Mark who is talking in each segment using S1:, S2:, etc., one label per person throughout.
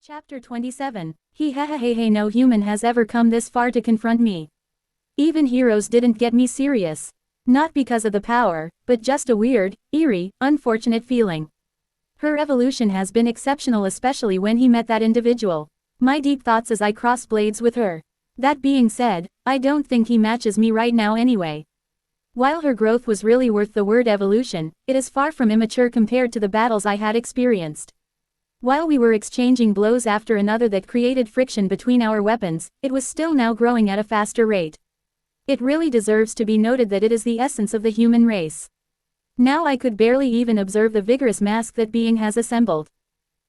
S1: Chapter 27. Hey, no human has ever come this far to confront me. Even heroes didn't get me serious. Not because of the power, but just a weird, eerie, unfortunate feeling. Her evolution has been exceptional, especially when he met that individual. My deep thoughts as I cross blades with her. That being said, I don't think he matches me right now anyway. While her growth was really worth the word evolution, it is far from immature compared to the battles I had experienced. While we were exchanging blows after another that created friction between our weapons, it was still now growing at a faster rate. It really deserves to be noted that it is the essence of the human race. Now I could barely even observe the vigorous mask that being has assembled.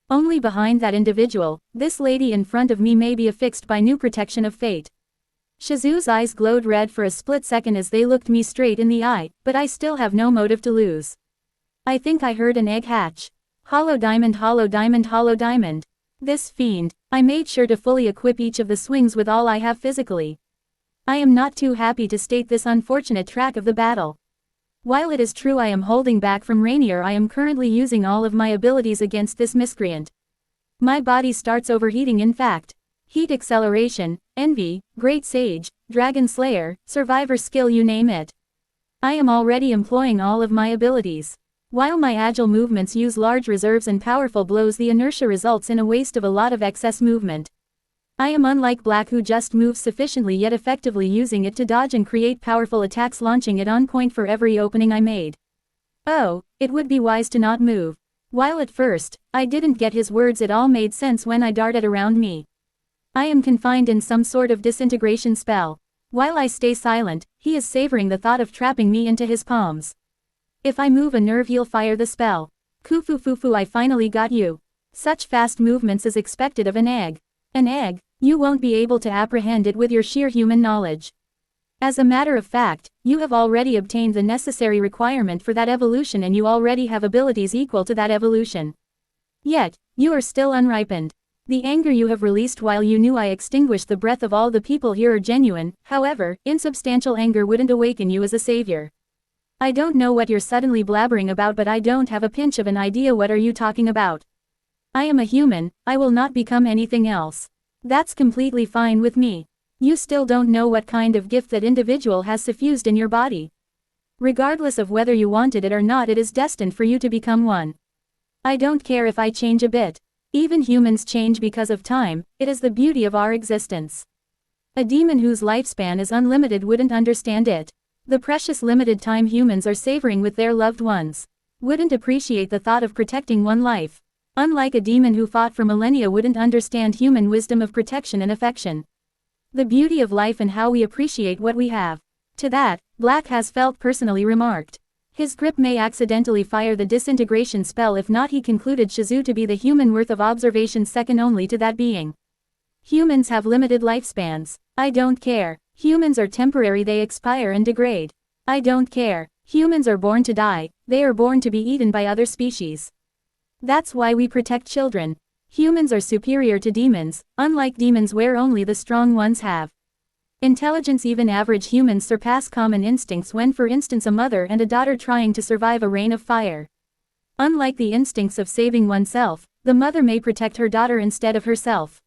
S1: Only behind that individual, this lady in front of me may be affixed by new protection of fate. Shizu's eyes glowed red for a split second as they looked me straight in the eye, but I still have no motive to lose. I think I heard an egg hatch. Hollow diamond, hollow diamond, hollow diamond. This fiend. I made sure to fully equip each of the swings with all I have physically. I am not too happy to state this unfortunate track of the battle. While it is true I am holding back from Rainier, I am currently using all of my abilities against this miscreant. My body starts overheating, in fact. Heat acceleration, envy, great sage, dragon slayer, survivor skill, you name it. I am already employing all of my abilities. While my agile movements use large reserves and powerful blows, the inertia results in a waste of a lot of excess movement. I am unlike Black, who just moves sufficiently yet effectively using it to dodge and create powerful attacks, launching it on point for every opening I made. Oh, it would be wise to not move. While at first, I didn't get his words, it all made sense when I darted around me. I am confined in some sort of disintegration spell. While I stay silent, he is savoring the thought of trapping me into his palms. If I move a nerve, he'll fire the spell. Kufu, I finally got you. Such fast movements is expected of an egg. An egg? You won't be able to apprehend it with your sheer human knowledge. As a matter of fact, you have already obtained the necessary requirement for that evolution, and you already have abilities equal to that evolution. Yet, you are still unripened. The anger you have released while you knew I extinguished the breath of all the people here are genuine. However, insubstantial anger wouldn't awaken you as a savior. I don't know what you're suddenly blabbering about, but I don't have a pinch of an idea what are you talking about. I am a human, I will not become anything else. That's completely fine with me. You still don't know what kind of gift that individual has suffused in your body. Regardless of whether you wanted it or not, it is destined for you to become one. I don't care if I change a bit. Even humans change because of time, it is the beauty of our existence. A demon whose lifespan is unlimited wouldn't understand it. The precious limited time humans are savoring with their loved ones. Wouldn't appreciate the thought of protecting one life. Unlike a demon who fought for millennia, wouldn't understand human wisdom of protection and affection. The beauty of life and how we appreciate what we have. To that, Black has felt personally remarked. His grip may accidentally fire the disintegration spell, if not he concluded Shizu to be the human worth of observation, second only to that being. Humans have limited lifespans. I don't care. Humans are temporary, they expire and degrade. I don't care. Humans are born to die, they are born to be eaten by other species. That's why we protect children. Humans are superior to demons, unlike demons where only the strong ones have intelligence. Even average humans surpass common instincts when, for instance, a mother and a daughter trying to survive a rain of fire. Unlike the instincts of saving oneself, the mother may protect her daughter instead of herself.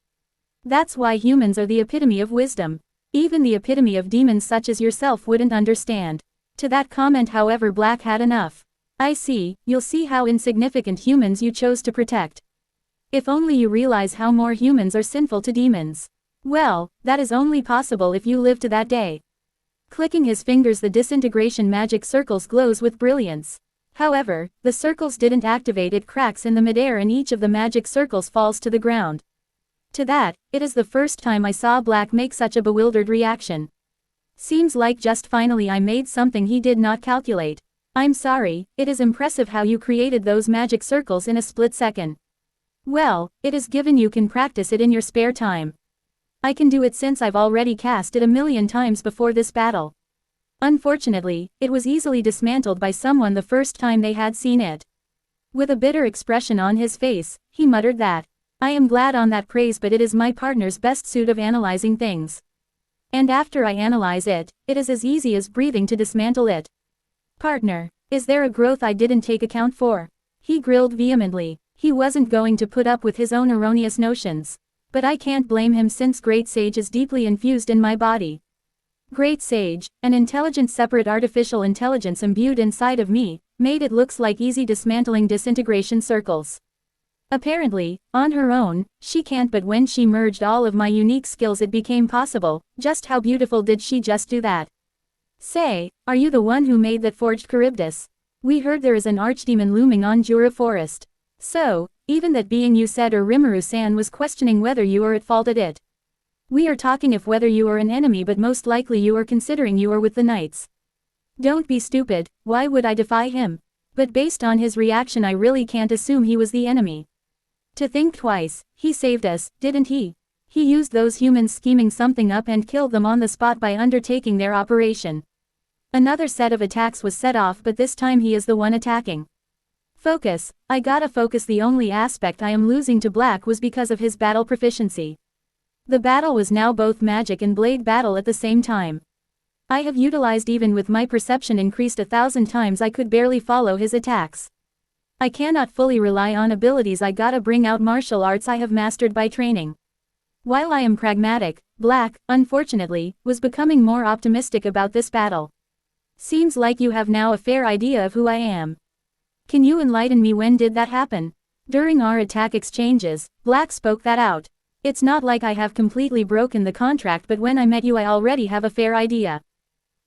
S1: That's why humans are the epitome of wisdom. Even the epitome of demons such as yourself wouldn't understand. To that comment, however, Black had enough. I see, you'll see how insignificant humans you chose to protect. If only you realize how more humans are sinful to demons. Well, that is only possible if you live to that day. Clicking his fingers, the disintegration magic circles glows with brilliance. However, the circles didn't activate, it cracks in the midair and each of the magic circles falls to the ground. To that, it is the first time I saw Black make such a bewildered reaction. Seems like just finally I made something he did not calculate. I'm sorry, it is impressive how you created those magic circles in a split second. Well, it is given you can practice it in your spare time. I can do it since I've already cast it 1,000,000 times before this battle. Unfortunately, it was easily dismantled by someone the first time they had seen it. With a bitter expression on his face, he muttered that. I am glad on that praise, but it is my partner's best suit of analyzing things. And after I analyze it, it is as easy as breathing to dismantle it. Partner, is there a growth I didn't take account for? He grilled vehemently. He wasn't going to put up with his own erroneous notions. But I can't blame him since Great Sage is deeply infused in my body. Great Sage, an intelligent separate artificial intelligence imbued inside of me, made it looks like easy dismantling disintegration circles. Apparently, on her own, she can't, but when she merged all of my unique skills it became possible. Just how beautiful did she just do that? Say, are you the one who made that forged Charybdis? We heard there is an archdemon looming on Jura forest. So, even that being you said or Rimuru-san was questioning whether you are at fault at it. We are talking if whether you are an enemy, but most likely you are considering you are with the knights. Don't be stupid, why would I defy him? But based on his reaction I really can't assume he was the enemy. To think twice, he saved us, didn't he? He used those humans scheming something up and killed them on the spot by undertaking their operation. Another set of attacks was set off, but this time he is the one attacking. Focus, I gotta focus. The only aspect I am losing to Black was because of his battle proficiency. The battle was now both magic and blade battle at the same time. I have utilized, even with my perception increased 1,000 times, I could barely follow his attacks. I cannot fully rely on abilities. I gotta bring out martial arts I have mastered by training. While I am pragmatic, Black, unfortunately, was becoming more optimistic about this battle. Seems like you have now a fair idea of who I am. Can you enlighten me? When did that happen? During our attack exchanges, Black spoke that out. It's not like I have completely broken the contract, but when I met you I already have a fair idea.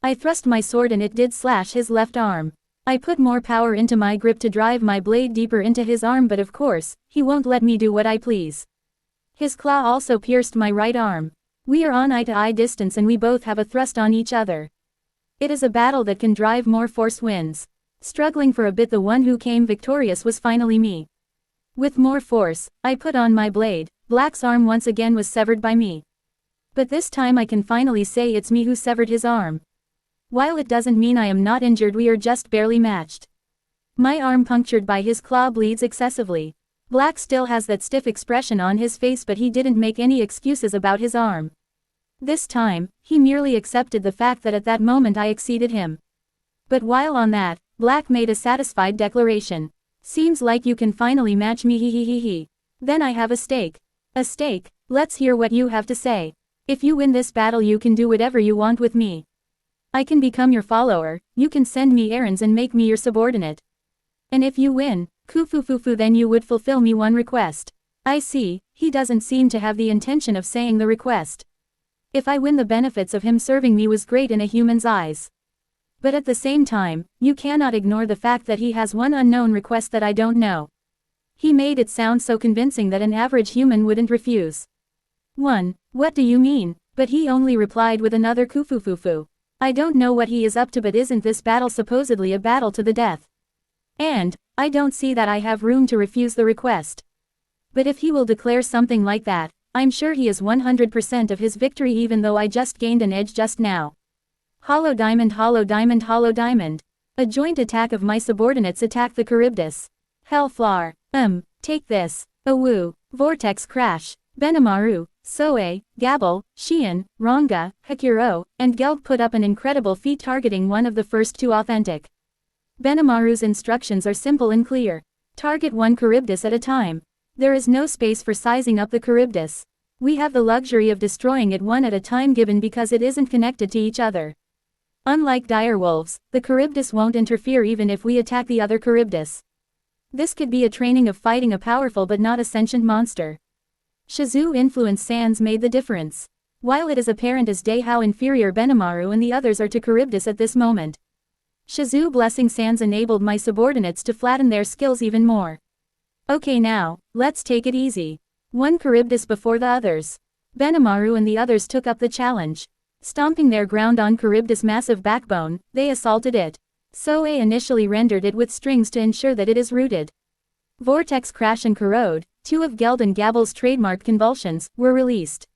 S1: I thrust my sword and it did slash his left arm. I put more power into my grip to drive my blade deeper into his arm, but of course, he won't let me do what I please. His claw also pierced my right arm. We are on eye-to-eye distance and we both have a thrust on each other. It is a battle that can drive more force wins. Struggling for a bit, the one who came victorious was finally me. With more force, I put on my blade. Black's arm once again was severed by me. But this time I can finally say it's me who severed his arm. While it doesn't mean I am not injured, we are just barely matched. My arm punctured by his claw bleeds excessively. Black still has that stiff expression on his face, but he didn't make any excuses about his arm. This time, he merely accepted the fact that at that moment I exceeded him. But while on that, Black made a satisfied declaration. Seems like you can finally match me, he. Then I have a stake. A stake? Let's hear what you have to say. If you win this battle you can do whatever you want with me. I can become your follower, you can send me errands and make me your subordinate. And if you win, kufufufu, then you would fulfill me one request. I see, he doesn't seem to have the intention of saying the request. If I win, the benefits of him serving me was great in a human's eyes. But at the same time, you cannot ignore the fact that he has one unknown request that I don't know. He made it sound so convincing that an average human wouldn't refuse. 1. What do you mean? But he only replied with another kufufufu. I don't know what he is up to, but isn't this battle supposedly a battle to the death? And, I don't see that I have room to refuse the request. But if he will declare something like that, I'm sure he is 100% of his victory, even though I just gained an edge just now. Hollow diamond, hollow diamond, hollow diamond. A joint attack of my subordinates attacked the Charybdis. Hellflower. Take this. Awoo. Vortex crash. Benimaru, Soe, Gabble, Xian, Ronga, Hakuro, and Geld put up an incredible feat targeting one of the first two authentic. Benimaru's instructions are simple and clear. Target one Charybdis at a time. There is no space for sizing up the Charybdis. We have the luxury of destroying it one at a time given because it isn't connected to each other. Unlike direwolves, the Charybdis won't interfere even if we attack the other Charybdis. This could be a training of fighting a powerful but not a sentient monster. Shizu influence Sans made the difference. While it is apparent as day how inferior Benimaru and the others are to Charybdis at this moment, Shizu blessing Sans enabled my subordinates to flatten their skills even more. Okay, now, let's take it easy. One Charybdis before the others. Benimaru and the others took up the challenge. Stomping their ground on Charybdis' massive backbone, they assaulted it. Soe initially rendered it with strings to ensure that it is rooted. Vortex Crash and Corrode, two of Geld and Gabble's trademarked convulsions, were released.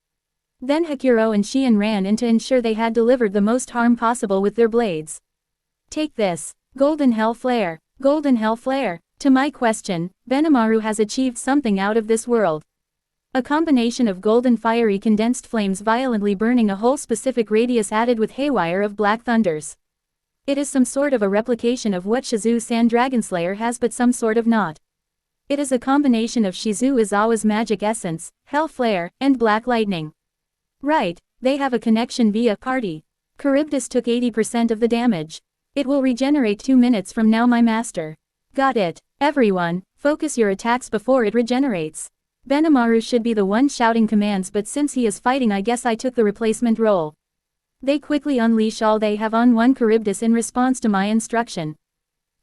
S1: Then Hakuro and Xian ran in to ensure they had delivered the most harm possible with their blades. Take this. Golden Hell Flare. Golden Hell Flare. To my question, Benimaru has achieved something out of this world. A combination of golden fiery condensed flames violently burning a whole specific radius added with haywire of black thunders. It is some sort of a replication of what Shizu San Dragonslayer has, but some sort of not. It is a combination of Shizu Izawa's magic essence, Hell Flare, and Black Lightning. Right, they have a connection via party. Charybdis took 80% of the damage. It will regenerate 2 minutes from now, my master. Got it. Everyone, focus your attacks before it regenerates. Benimaru should be the one shouting commands, but since he is fighting, I guess I took the replacement role. They quickly unleash all they have on one Charybdis in response to my instruction.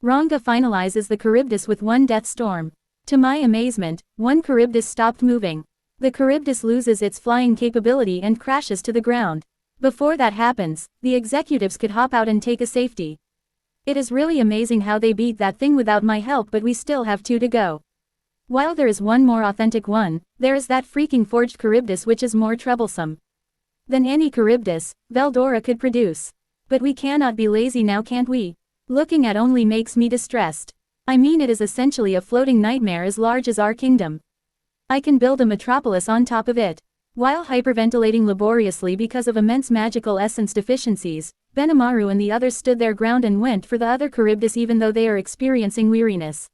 S1: Ranga finalizes the Charybdis with one death storm. To my amazement, one Charybdis stopped moving. The Charybdis loses its flying capability and crashes to the ground. Before that happens, the executives could hop out and take a safety. It is really amazing how they beat that thing without my help, but we still have 2 to go. While there is one more authentic one, there is that freaking forged Charybdis which is more troublesome than any Charybdis Veldora could produce. But we cannot be lazy now, can't we? Looking at only makes me distressed. I mean, it is essentially a floating nightmare as large as our kingdom. I can build a metropolis on top of it. While hyperventilating laboriously because of immense magical essence deficiencies, Benimaru and the others stood their ground and went for the other Charybdis even though they are experiencing weariness.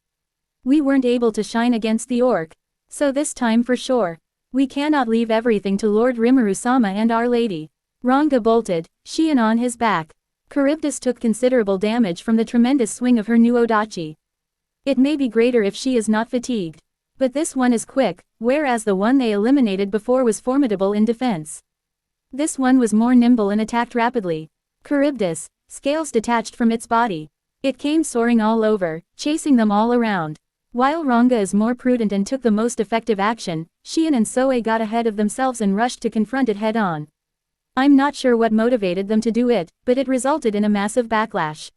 S1: We weren't able to shine against the orc. So this time for sure. We cannot leave everything to Lord Rimuru-sama and Our Lady. Ranga bolted, Shion on his back. Charybdis took considerable damage from the tremendous swing of her new Odachi. It may be greater if she is not fatigued. But this one is quick, whereas the one they eliminated before was formidable in defense. This one was more nimble and attacked rapidly. Charybdis, scales detached from its body. It came soaring all over, chasing them all around. While Ranga is more prudent and took the most effective action, Shion and Soe got ahead of themselves and rushed to confront it head-on. I'm not sure what motivated them to do it, but it resulted in a massive backlash.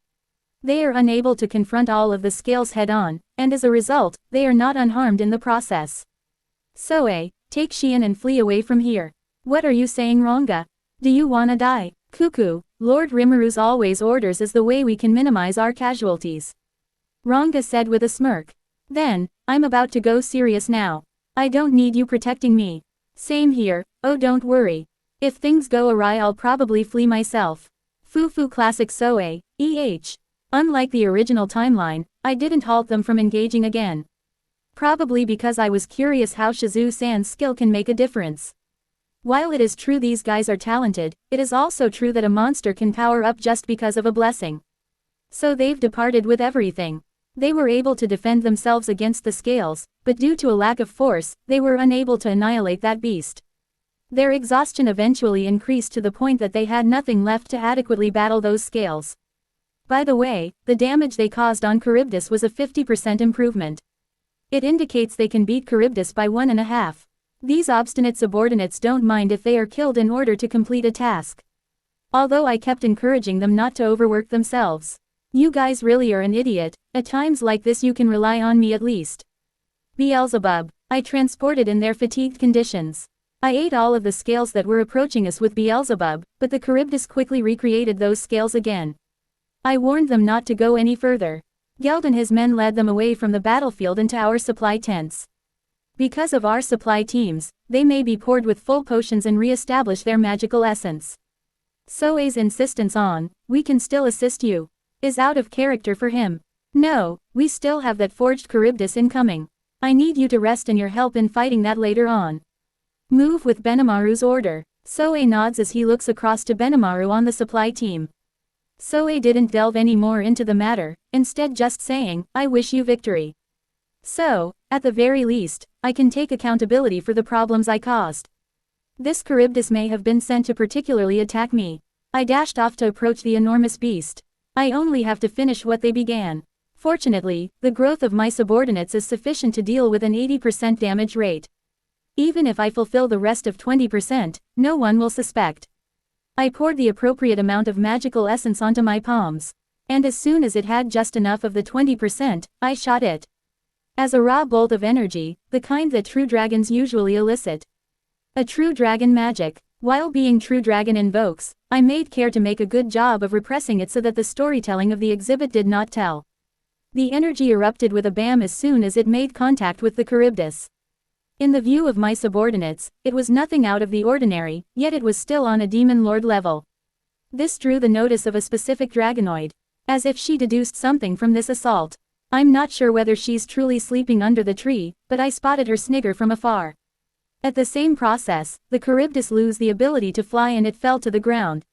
S1: They are unable to confront all of the scales head-on, and as a result, they are not unharmed in the process. Soe, take Shion and flee away from here. What are you saying, Ranga? Do you wanna die? Cuckoo, Lord Rimuru's always orders is the way we can minimize our casualties. Ranga said with a smirk. Then, I'm about to go serious now. I don't need you protecting me. Same here, oh don't worry. If things go awry I'll probably flee myself. Fufu Classic Soe, EH. Unlike the original timeline, I didn't halt them from engaging again. Probably because I was curious how Shizu-san's skill can make a difference. While it is true these guys are talented, it is also true that a monster can power up just because of a blessing. So they've departed with everything. They were able to defend themselves against the scales, but due to a lack of force, they were unable to annihilate that beast. Their exhaustion eventually increased to the point that they had nothing left to adequately battle those scales. By the way, the damage they caused on Charybdis was a 50% improvement. It indicates they can beat Charybdis by 1.5. These obstinate subordinates don't mind if they are killed in order to complete a task. Although I kept encouraging them not to overwork themselves. You guys really are an idiot, at times like this you can rely on me at least. Beelzebub, I transported in their fatigued conditions. I ate all of the scales that were approaching us with Beelzebub, but the Charybdis quickly recreated those scales again. I warned them not to go any further. Geld and his men led them away from the battlefield into our supply tents. Because of our supply teams, they may be poured with full potions and re-establish their magical essence. Soe's insistence on, we can still assist you, is out of character for him. No, we still have that forged Charybdis incoming. I need you to rest and your help in fighting that later on. Move with Benimaru's order. Soe nods as he looks across to Benimaru on the supply team. Soe didn't delve any more into the matter, instead just saying, I wish you victory. So, at the very least, I can take accountability for the problems I caused. This Charybdis may have been sent to particularly attack me. I dashed off to approach the enormous beast. I only have to finish what they began. Fortunately, the growth of my subordinates is sufficient to deal with an 80% damage rate. Even if I fulfill the rest of 20%, no one will suspect. I poured the appropriate amount of magical essence onto my palms. And as soon as it had just enough of the 20%, I shot it. As a raw bolt of energy, the kind that true dragons usually elicit. A true dragon magic. While being true dragon invokes, I made care to make a good job of repressing it so that the storytelling of the exhibit did not tell. The energy erupted with a bam as soon as it made contact with the Charybdis. In the view of my subordinates, it was nothing out of the ordinary, yet it was still on a demon lord level. This drew the notice of a specific dragonoid. As if she deduced something from this assault. I'm not sure whether she's truly sleeping under the tree, but I spotted her snigger from afar. At the same process, the Charybdis lose the ability to fly and it fell to the ground.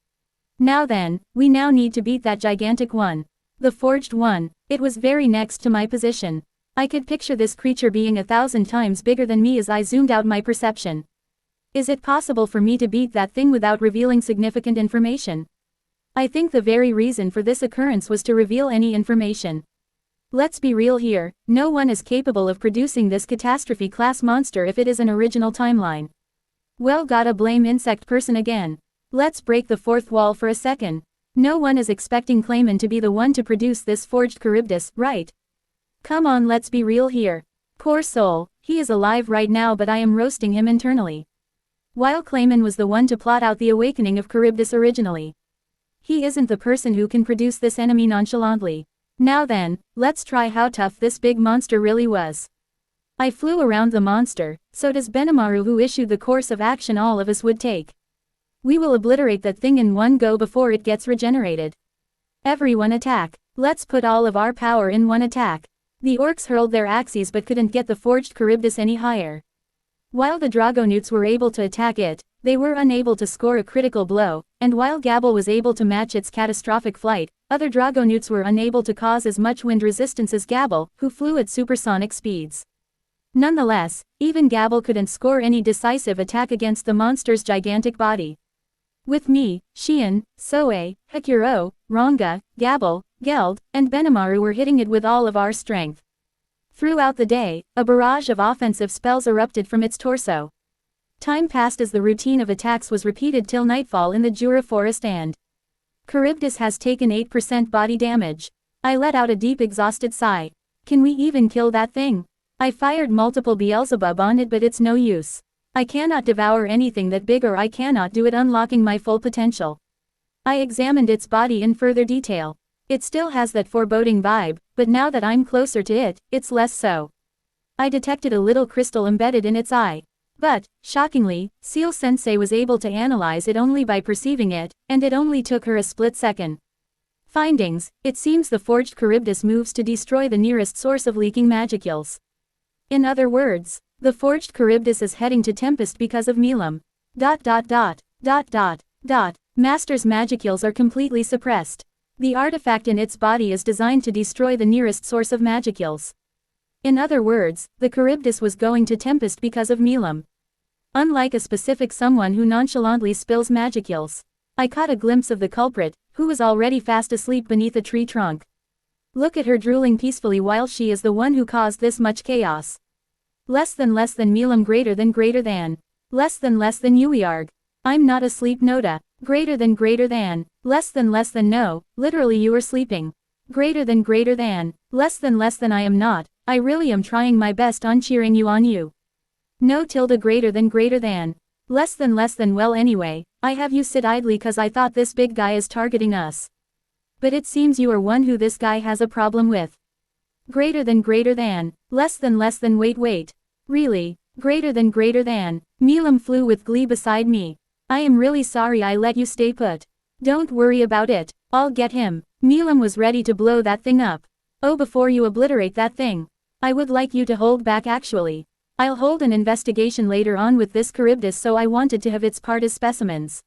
S1: Now then, we now need to beat that gigantic one. The forged one. It was very next to my position. I could picture this creature being 1,000 times bigger than me as I zoomed out my perception. Is it possible for me to beat that thing without revealing significant information? I think the very reason for this occurrence was to reveal any information. Let's be real here, no one is capable of producing this catastrophe-class monster if it is an original timeline. Well, gotta blame insect person again. Let's break the fourth wall for a second. No one is expecting Clayman to be the one to produce this forged Charybdis, right? Come on, let's be real here. Poor soul, he is alive right now but I am roasting him internally. While Clayman was the one to plot out the awakening of Charybdis originally. He isn't the person who can produce this enemy nonchalantly. Now then, let's try how tough this big monster really was. I flew around the monster, so does Benimaru, who issued the course of action all of us would take. We will obliterate that thing in one go before it gets regenerated. Everyone attack. Let's put all of our power in one attack. The orcs hurled their axes but couldn't get the forged Charybdis any higher. While the Dragonutes were able to attack it, they were unable to score a critical blow, and while Gabble was able to match its catastrophic flight, other Dragonutes were unable to cause as much wind resistance as Gabble, who flew at supersonic speeds. Nonetheless, even Gabble couldn't score any decisive attack against the monster's gigantic body. With me, Shion, Soe, Hekuro, Ronga, Gabble, Geld, and Benimaru were hitting it with all of our strength. Throughout the day, a barrage of offensive spells erupted from its torso. Time passed as the routine of attacks was repeated till nightfall in the Jura forest and Charybdis has taken 8% body damage. I let out a deep exhausted sigh. Can we even kill that thing? I fired multiple Beelzebub on it but it's no use. I cannot devour anything that big or I cannot do it unlocking my full potential. I examined its body in further detail. It still has that foreboding vibe, but now that I'm closer to it, it's less so. I detected a little crystal embedded in its eye. But, shockingly, Seal-sensei was able to analyze it only by perceiving it, and it only took her a split second. Findings: it seems the forged Charybdis moves to destroy the nearest source of leaking magicules. In other words, the forged Charybdis is heading to Tempest because of Milim. Master's magicules are completely suppressed. The artifact in its body is designed to destroy the nearest source of magicules. In other words, the Charybdis was going to Tempest because of Milim. Unlike a specific someone who nonchalantly spills magicules. I caught a glimpse of the culprit, who was already fast asleep beneath a tree trunk. Look at her drooling peacefully while she is the one who caused this much chaos. Less than Milim greater than less than Uiarg. I'm not asleep Noda. Greater than less than no, literally you are sleeping. Greater than less than I am not, I really am trying my best on cheering you on you. No tilde greater than less than well anyway, I have you sit idly cause I thought this big guy is targeting us. But it seems you are one who this guy has a problem with. Greater than less than wait, really, greater than Milim flew with glee beside me. I am really sorry I let you stay put. Don't worry about it, I'll get him. Milim was ready to blow that thing up. Oh, before you obliterate that thing, I would like you to hold back actually. I'll hold an investigation later on with this Charybdis so I wanted to have its part as specimens.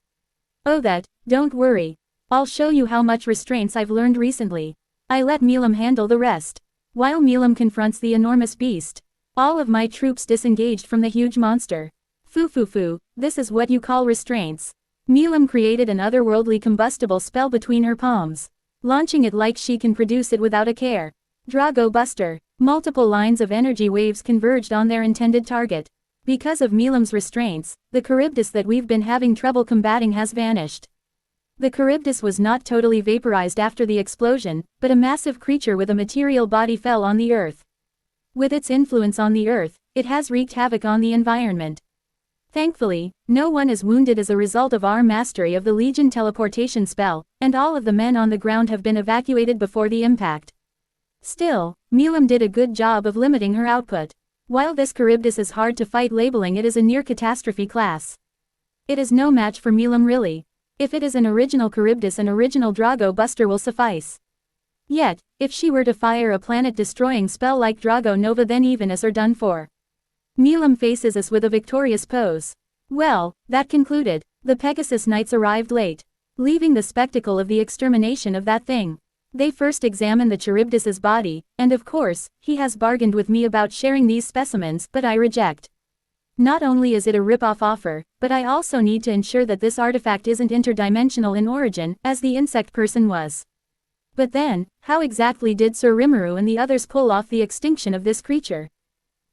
S1: Oh don't worry. I'll show you how much restraints I've learned recently. I let Milim handle the rest. While Milim confronts the enormous beast, all of my troops disengaged from the huge monster. Foo, this is what you call restraints. Milim created an otherworldly combustible spell between her palms, launching it like she can produce it without a care. Drago Buster. Multiple lines of energy waves converged on their intended target. Because of Milim's restraints, the Charybdis that we've been having trouble combating has vanished. The Charybdis was not totally vaporized after the explosion, but a massive creature with a material body fell on the earth. With its influence on the earth, it has wreaked havoc on the environment. Thankfully, no one is wounded as a result of our mastery of the Legion teleportation spell, and all of the men on the ground have been evacuated before the impact. Still, Milim did a good job of limiting her output. While this Charybdis is hard to fight, labeling it as a near-catastrophe class, it is no match for Milim really. If it is an original Charybdis, an original Drago Buster will suffice. Yet, if she were to fire a planet-destroying spell like Drago Nova, then even us are done for. Milim faces us with a victorious pose. Well, that concluded. The Pegasus Knights arrived late, leaving the spectacle of the extermination of that thing. They first examined the Charybdis's body, and of course, he has bargained with me about sharing these specimens, but I reject. Not only is it a rip-off offer, but I also need to ensure that this artifact isn't interdimensional in origin, as the insect person was. But then, how exactly did Sir Rimuru and the others pull off the extinction of this creature?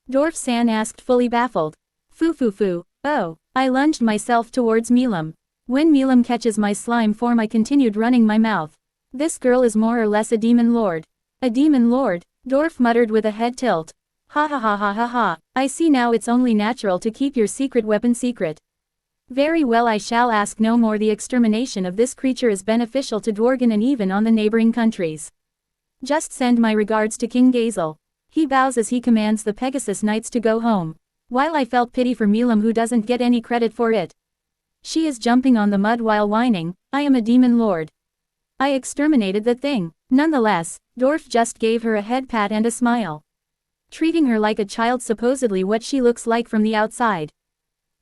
S1: Dwarf San asked, fully baffled. Foo. Oh, I lunged myself towards Milim. When Milim catches my slime form, I continued running my mouth. This girl is more or less a demon lord. A demon lord? Dwarf muttered with a head tilt. Ha. I see now, it's only natural to keep your secret weapon secret. Very well, I shall ask no more. The extermination of this creature is beneficial to Dworgen and even on the neighboring countries. Just send my regards to King Gazel. He bows as he commands the Pegasus Knights to go home. While I felt pity for Milim, who doesn't get any credit for it. She is jumping on the mud while whining, I am a demon lord. I exterminated the thing. Nonetheless, Dwarf just gave her a head pat and a smile. Treating her like a child, supposedly what she looks like from the outside.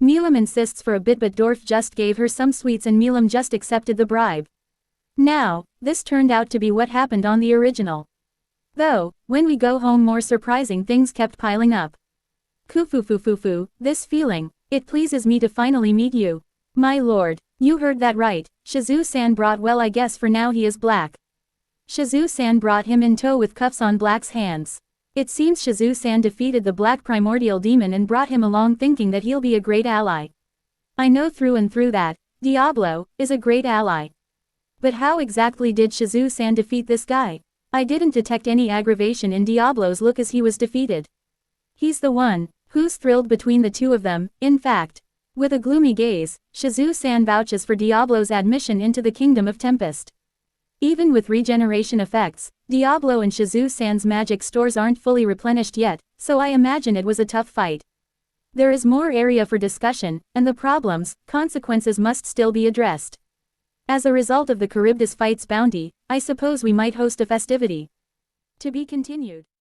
S1: Milim insists for a bit, but Dwarf just gave her some sweets and Milim just accepted the bribe. Now, this turned out to be what happened on the original. Though, when we go home, more surprising things kept piling up. Kufu, this feeling, it pleases me to finally meet you. My lord, you heard that right, Shizu-san brought, well, I guess for now he is Black. Shizu-san brought him in tow with cuffs on Black's hands. It seems Shizu-san defeated the Black Primordial Demon and brought him along, thinking that he'll be a great ally. I know through and through that Diablo is a great ally. But how exactly did Shizu-san defeat this guy? I didn't detect any aggravation in Diablo's look as he was defeated. He's the one who's thrilled between the two of them, in fact. With a gloomy gaze, Shizu-san vouches for Diablo's admission into the kingdom of Tempest. Even with regeneration effects, Diablo and Shizu-san's magic stores aren't fully replenished yet, so I imagine it was a tough fight. There is more area for discussion, and the problems, consequences must still be addressed. As a result of the Charybdis fight's bounty, I suppose we might host a festivity. To be continued.